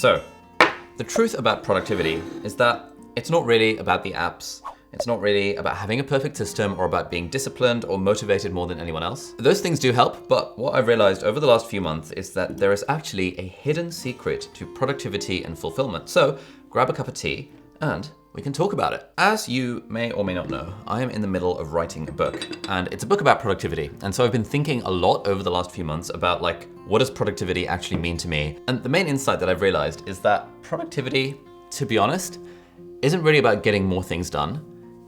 So, the truth about productivity is that it's not really about the apps. It's not really about having a perfect system or about being disciplined or motivated more than anyone else. Those things do help, but what I've realized over the last few months is that there is actually a hidden secret to productivity and fulfillment. So grab a cup of tea and we can talk about it. As you may or may not know, I am in the middle of writing a book, and it's a book about productivity. And so I've been thinking a lot over the last few months about what does productivity actually mean to me? And the main insight that I've realized is that productivity, to be honest, isn't really about getting more things done.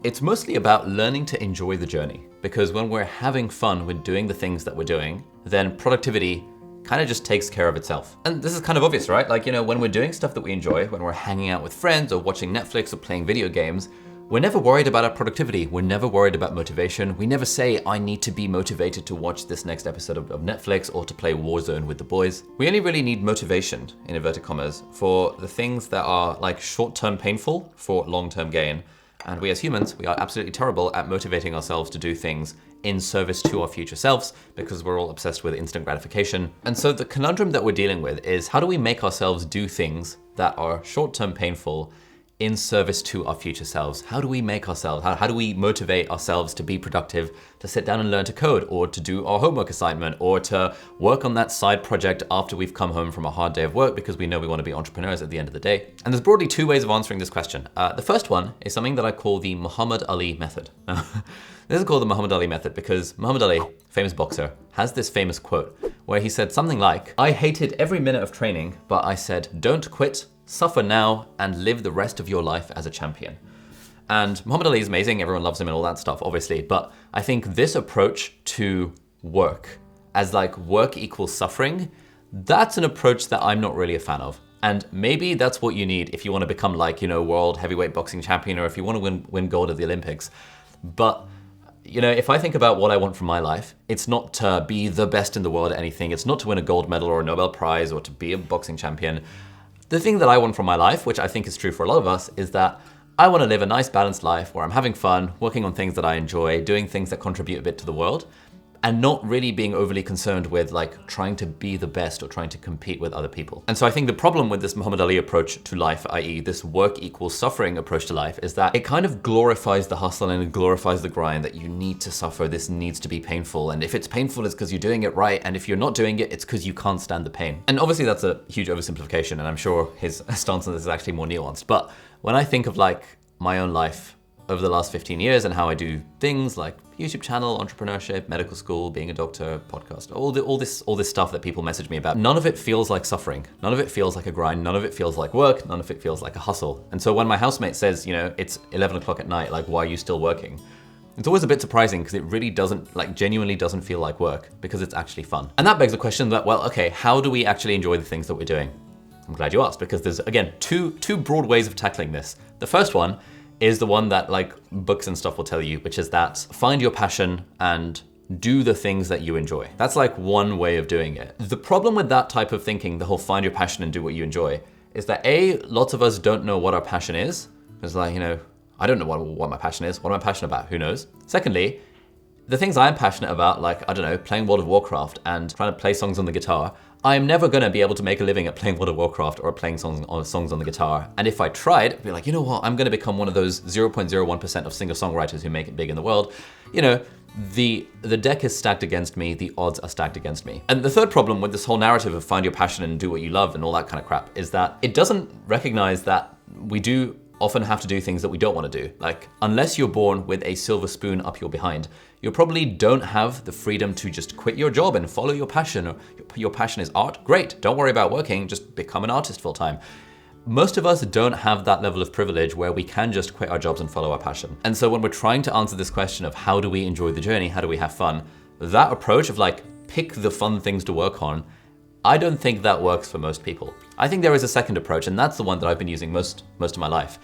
It's mostly about learning to enjoy the journey, because when we're having fun with doing the things that we're doing, then productivity kind of just takes care of itself. And this is kind of obvious, right? When we're doing stuff that we enjoy, when we're hanging out with friends or watching Netflix or playing video games, we're never worried about our productivity. We're never worried about motivation. We never say, I need to be motivated to watch this next episode of Netflix or to play Warzone with the boys. We only really need motivation, in inverted commas, for the things that are short-term painful for long-term gain. And we as humans, we are absolutely terrible at motivating ourselves to do things in service to our future selves because we're all obsessed with instant gratification. And so the conundrum that we're dealing with is, how do we make ourselves do things that are short-term painful in service to our future selves? How do we make ourselves, how do we motivate ourselves to be productive, to sit down and learn to code, or to do our homework assignment, or to work on that side project after we've come home from a hard day of work because we know we want to be entrepreneurs at the end of the day? And there's broadly two ways of answering this question. The first one is something that I call the Muhammad Ali method. This is called the Muhammad Ali method because Muhammad Ali, famous boxer, has this famous quote where he said something like, I hated every minute of training, but I said, don't quit, suffer now, and live the rest of your life as a champion. And Muhammad Ali is amazing, everyone loves him and all that stuff, obviously, but I think this approach to work, as work equals suffering, that's an approach that I'm not really a fan of. And maybe that's what you need if you want to become world heavyweight boxing champion, or if you want to win gold at the Olympics. But if I think about what I want from my life, it's not to be the best in the world at anything. It's not to win a gold medal or a Nobel Prize or to be a boxing champion. The thing that I want from my life, which I think is true for a lot of us, is that I want to live a nice balanced life where I'm having fun, working on things that I enjoy, doing things that contribute a bit to the world, and not really being overly concerned with trying to be the best or trying to compete with other people. And so I think the problem with this Muhammad Ali approach to life, i.e. this work equals suffering approach to life, is that it kind of glorifies the hustle and it glorifies the grind, that you need to suffer, this needs to be painful. And if it's painful, it's because you're doing it right. And if you're not doing it, it's because you can't stand the pain. And obviously that's a huge oversimplification, and I'm sure his stance on this is actually more nuanced. But when I think of my own life over the last 15 years and how I do things like YouTube channel, entrepreneurship, medical school, being a doctor, podcast, all this stuff that people message me about, none of it feels like suffering. None of it feels like a grind. None of it feels like work. None of it feels like a hustle. And so when my housemate says, it's 11 o'clock at night, why are you still working? It's always a bit surprising because it really doesn't, genuinely doesn't feel like work, because it's actually fun. And that begs the question that, well, okay, how do we actually enjoy the things that we're doing? I'm glad you asked, because there's, again, two broad ways of tackling this. The first one is the one that books and stuff will tell you, which is that find your passion and do the things that you enjoy. That's one way of doing it. The problem with that type of thinking, the whole find your passion and do what you enjoy, is that lots of us don't know what our passion is. It's I don't know what my passion is. What am I passionate about? Who knows? Secondly, the things I'm passionate about, playing World of Warcraft and trying to play songs on the guitar, I'm never gonna be able to make a living at playing World of Warcraft or playing songs on the guitar. And if I tried, I'd be you know what, I'm gonna become one of those 0.01% of singer-songwriters who make it big in the world. The deck is stacked against me, the odds are stacked against me. And the third problem with this whole narrative of find your passion and do what you love and all that kind of crap is that it doesn't recognize that we do often have to do things that we don't want to do. Unless you're born with a silver spoon up your behind, you probably don't have the freedom to just quit your job and follow your passion. Or your passion is art, great, don't worry about working, just become an artist full time. Most of us don't have that level of privilege where we can just quit our jobs and follow our passion. And so when we're trying to answer this question of how do we enjoy the journey, how do we have fun, that approach of pick the fun things to work on, I don't think that works for most people. I think there is a second approach, and that's the one that I've been using most of my life.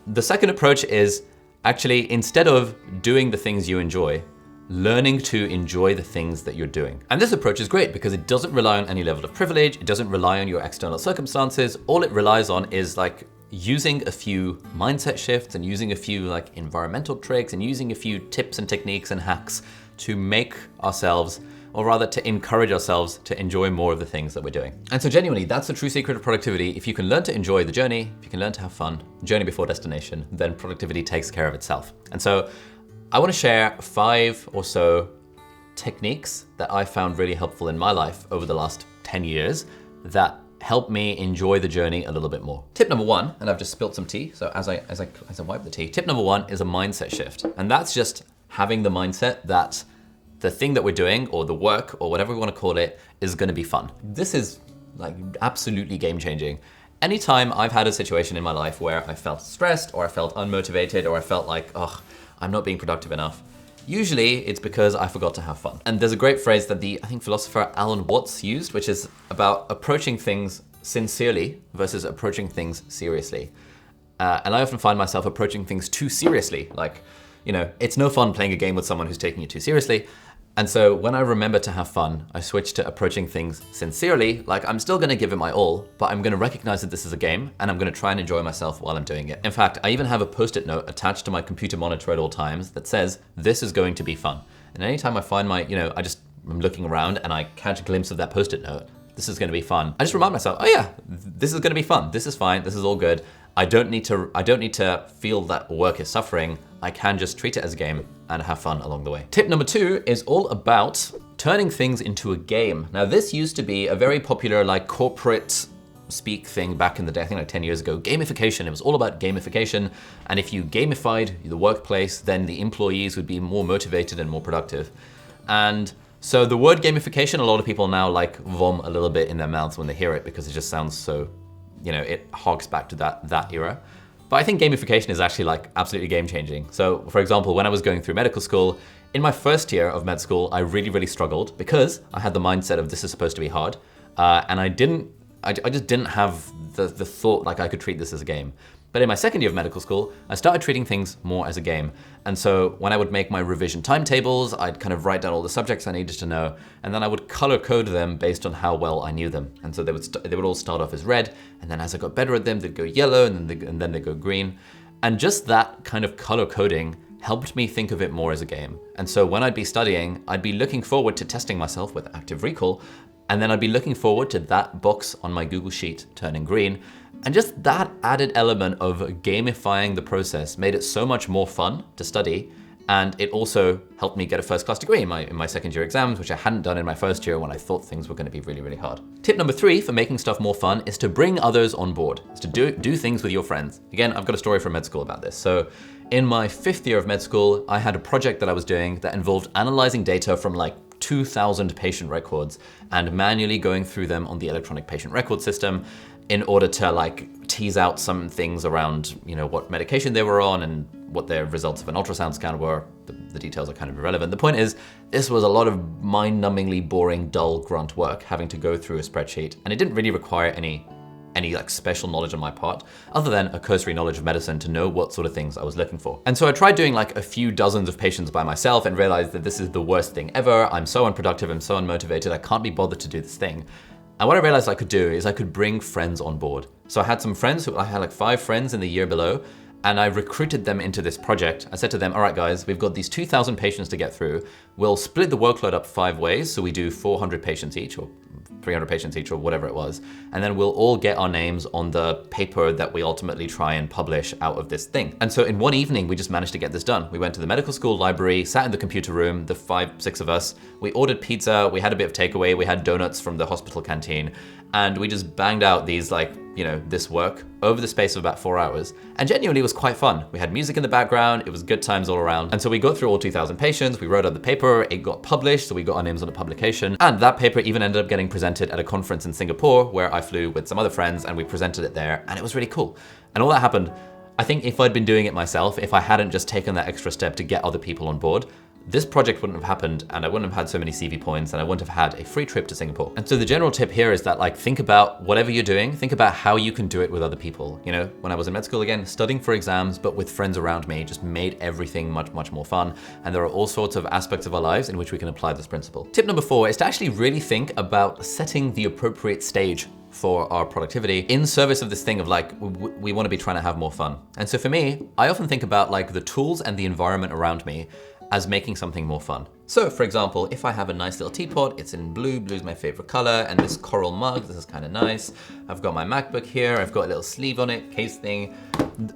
The second approach is actually, instead of doing the things you enjoy, learning to enjoy the things that you're doing. And this approach is great because it doesn't rely on any level of privilege. It doesn't rely on your external circumstances. All it relies on is using a few mindset shifts and using a few environmental tricks and using a few tips and techniques and hacks to make ourselves or rather to encourage ourselves to enjoy more of the things that we're doing. And so genuinely, that's the true secret of productivity. If you can learn to enjoy the journey, if you can learn to have fun, journey before destination, then productivity takes care of itself. And so I want to share 5 or so techniques that I found really helpful in my life over the last 10 years that help me enjoy the journey a little bit more. Tip number 1, and I've just spilled some tea, so as I wipe the tea, tip number 1 is a mindset shift. And that's just having the mindset that the thing that we're doing, or the work, or whatever we want to call it, is going to be fun. This is like absolutely game changing. Anytime I've had a situation in my life where I felt stressed, or I felt unmotivated, or I felt like, oh, I'm not being productive enough, usually it's because I forgot to have fun. And there's a great phrase that I think philosopher Alan Watts used, which is about approaching things sincerely versus approaching things seriously. And I often find myself approaching things too seriously. Like, it's no fun playing a game with someone who's taking you too seriously. And so when I remember to have fun, I switch to approaching things sincerely. Like, I'm still gonna give it my all, but I'm gonna recognize that this is a game, and I'm gonna try and enjoy myself while I'm doing it. In fact, I even have a Post-it note attached to my computer monitor at all times that says, this is going to be fun. And anytime I find I'm looking around and I catch a glimpse of that Post-it note, this is gonna be fun, I just remind myself, oh yeah, this is gonna be fun. This is fine, this is all good. I don't need to feel that work is suffering. I can just treat it as a game and have fun along the way. Tip number 2 is all about turning things into a game. Now, this used to be a very popular corporate speak thing back in the day, I think like 10 years ago. Gamification, it was all about gamification. And if you gamified the workplace, then the employees would be more motivated and more productive. And so the word gamification, a lot of people now vom a little bit in their mouths when they hear it, because it just sounds so, it harks back to that era. But I think gamification is actually absolutely game changing. So for example, when I was going through medical school, in my first year of med school, I really, really struggled because I had the mindset of this is supposed to be hard. And I just didn't have the thought I could treat this as a game. But in my second year of medical school, I started treating things more as a game. And so when I would make my revision timetables, I'd kind of write down all the subjects I needed to know, and then I would color code them based on how well I knew them. And so they would all start off as red, and then as I got better at them, they'd go yellow, and then they'd go green. And just that kind of color coding helped me think of it more as a game. And so when I'd be studying, I'd be looking forward to testing myself with active recall, and then I'd be looking forward to that box on my Google Sheet turning green. And just that added element of gamifying the process made it so much more fun to study. And it also helped me get a first-class degree in my second year exams, which I hadn't done in my first year when I thought things were going to be really, really hard. Tip number 3 for making stuff more fun is to bring others on board. It's to do things with your friends. Again, I've got a story from med school about this. So in my 5th year of med school, I had a project that I was doing that involved analyzing data from 2,000 patient records and manually going through them on the electronic patient record system in order to tease out some things around, what medication they were on and what their results of an ultrasound scan were. The details are kind of irrelevant. The point is, this was a lot of mind-numbingly boring, dull grunt work, having to go through a spreadsheet, and it didn't really require any special knowledge on my part, other than a cursory knowledge of medicine to know what sort of things I was looking for. And so I tried doing a few dozens of patients by myself and realized that this is the worst thing ever. I'm so unproductive, I'm so unmotivated, I can't be bothered to do this thing. And what I realized I could do is I could bring friends on board. So I had some friends I had 5 friends in the year below, and I recruited them into this project. I said to them, all right guys, we've got these 2,000 patients to get through. We'll split the workload up 5 ways. So we do 400 patients each, or 300 patients each, or whatever it was. And then we'll all get our names on the paper that we ultimately try and publish out of this thing. And so in one evening, we just managed to get this done. We went to the medical school library, sat in the computer room, the 5-6 of us. We ordered pizza, we had a bit of takeaway, we had donuts from the hospital canteen, and we just banged out these this work over the space of about 4 hours. And genuinely it was quite fun. We had music in the background, it was good times all around. And so we got through all 2,000 patients, we wrote out the paper, it got published, so we got our names on the publication. And that paper even ended up getting presented at a conference in Singapore, where I flew with some other friends and we presented it there, and it was really cool. And all that happened, I think if I'd been doing it myself, if I hadn't just taken that extra step to get other people on board, this project wouldn't have happened, and I wouldn't have had so many CV points, and I wouldn't have had a free trip to Singapore. And so the general tip here is that think about whatever you're doing, think about how you can do it with other people. When I was in med school, again, studying for exams, but with friends around me, just made everything much, much more fun. And there are all sorts of aspects of our lives in which we can apply this principle. Tip number 4 is to actually really think about setting the appropriate stage for our productivity in service of this thing of we want to be trying to have more fun. And so for me, I often think about the tools and the environment around me as making something more fun. So for example, if I have a nice little teapot, it's in blue, blue's my favorite color, and this coral mug, this is kind of nice. I've got my MacBook here, I've got a little sleeve on it, case thing.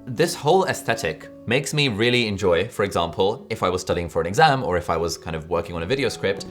This whole aesthetic makes me really enjoy, for example, if I was studying for an exam or if I was kind of working on a video script,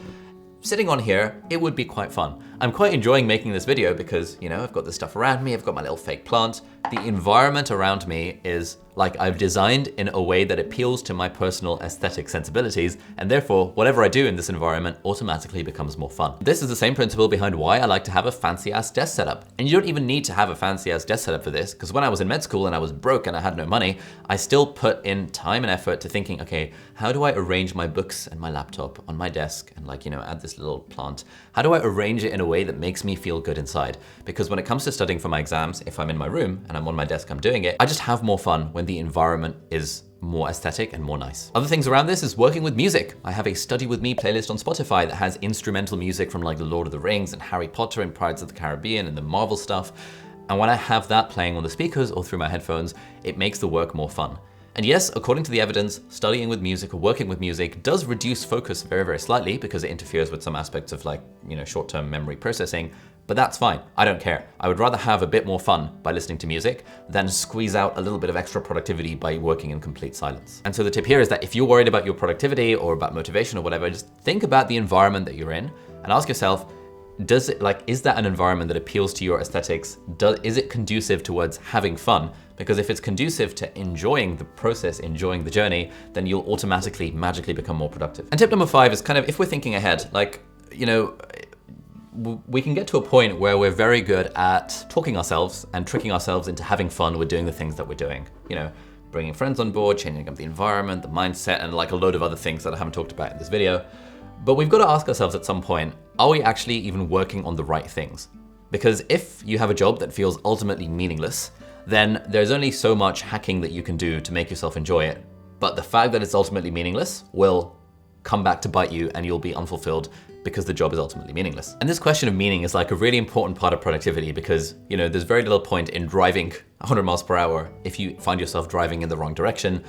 sitting on here, it would be quite fun. I'm quite enjoying making this video because, you know, I've got this stuff around me, I've got my little fake plant. The environment around me is like I've designed in a way that appeals to my personal aesthetic sensibilities, and therefore, whatever I do in this environment automatically becomes more fun. This is the same principle behind why I like to have a fancy-ass desk setup. And you don't even need to have a fancy-ass desk setup for this, because when I was in med school and I was broke and I had no money, I still put in time and effort to thinking, okay, how do I arrange my books and my laptop on my desk and, like, you know, add this little plant? How do I arrange it in a way that makes me feel good inside? Because when it comes to studying for my exams, if I'm in my room and I'm on my desk, I'm doing it, I just have more fun when the environment is more aesthetic and more nice. Other things around this is working with music. I have a Study With Me playlist on Spotify that has instrumental music from like The Lord of the Rings and Harry Potter and Pirates of the Caribbean and the Marvel stuff. And when I have that playing on the speakers or through my headphones, it makes the work more fun. And yes, according to the evidence, studying with music or working with music does reduce focus very, very slightly because it interferes with some aspects of, like, you know, short-term memory processing, but that's fine. I don't care. I would rather have a bit more fun by listening to music than squeeze out a little bit of extra productivity by working in complete silence. And so the tip here is that if you're worried about your productivity or about motivation or whatever, just think about the environment that you're in and ask yourself, is that an environment that appeals to your aesthetics? Is it conducive towards having fun? Because if it's conducive to enjoying the process, enjoying the journey, then you'll automatically, magically become more productive. And tip number 5 is kind of, if we're thinking ahead, like, you know, we can get to a point where we're very good at talking ourselves and tricking ourselves into having fun with doing the things that we're doing. You know, bringing friends on board, changing up the environment, the mindset, and like a load of other things that I haven't talked about in this video. But we've got to ask ourselves at some point, are we actually even working on the right things? Because if you have a job that feels ultimately meaningless, then there's only so much hacking that you can do to make yourself enjoy it. But the fact that it's ultimately meaningless will come back to bite you and you'll be unfulfilled because the job is ultimately meaningless. And this question of meaning is like a really important part of productivity because, you know, there's very little point in driving 100 miles per hour if you find yourself driving in the wrong direction.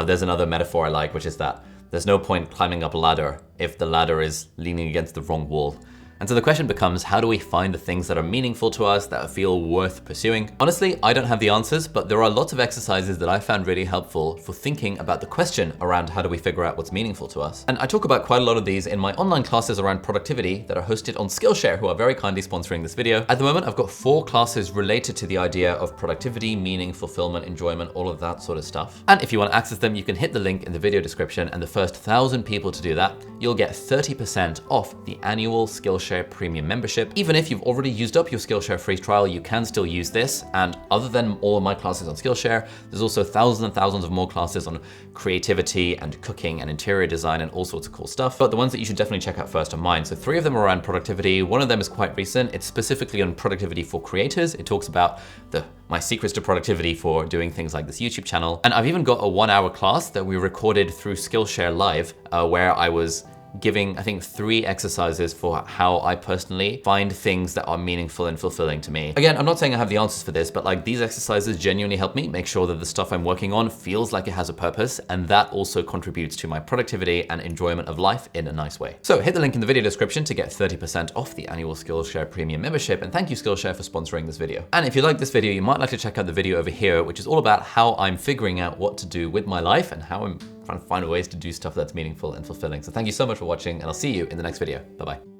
There's another metaphor I like, which is that there's no point climbing up a ladder if the ladder is leaning against the wrong wall. And so the question becomes, how do we find the things that are meaningful to us, that feel worth pursuing? Honestly, I don't have the answers, but there are lots of exercises that I found really helpful for thinking about the question around how do we figure out what's meaningful to us. And I talk about quite a lot of these in my online classes around productivity that are hosted on Skillshare, who are very kindly sponsoring this video. At the moment, I've got 4 classes related to the idea of productivity, meaning, fulfillment, enjoyment, all of that sort of stuff. And if you want to access them, you can hit the link in the video description, and the first 1,000 people to do that, you'll get 30% off the annual Skillshare Premium membership. Even if you've already used up your Skillshare free trial, you can still use this. And other than all of my classes on Skillshare, there's also thousands and thousands of more classes on creativity and cooking and interior design and all sorts of cool stuff. But the ones that you should definitely check out first are mine. So 3 of them are around productivity. One of them is quite recent. It's specifically on productivity for creators. It talks about my secrets to productivity for doing things like this YouTube channel. And I've even got a 1-hour class that we recorded through Skillshare Live, where I was giving, I think, 3 exercises for how I personally find things that are meaningful and fulfilling to me. Again, I'm not saying I have the answers for this, but like these exercises genuinely help me make sure that the stuff I'm working on feels like it has a purpose, and that also contributes to my productivity and enjoyment of life in a nice way. So hit the link in the video description to get 30% off the annual Skillshare Premium membership, and thank you Skillshare for sponsoring this video. And if you like this video, you might like to check out the video over here, which is all about how I'm figuring out what to do with my life and how I'm trying to find ways to do stuff that's meaningful and fulfilling. So thank you so much for watching, and I'll see you in the next video. Bye-bye.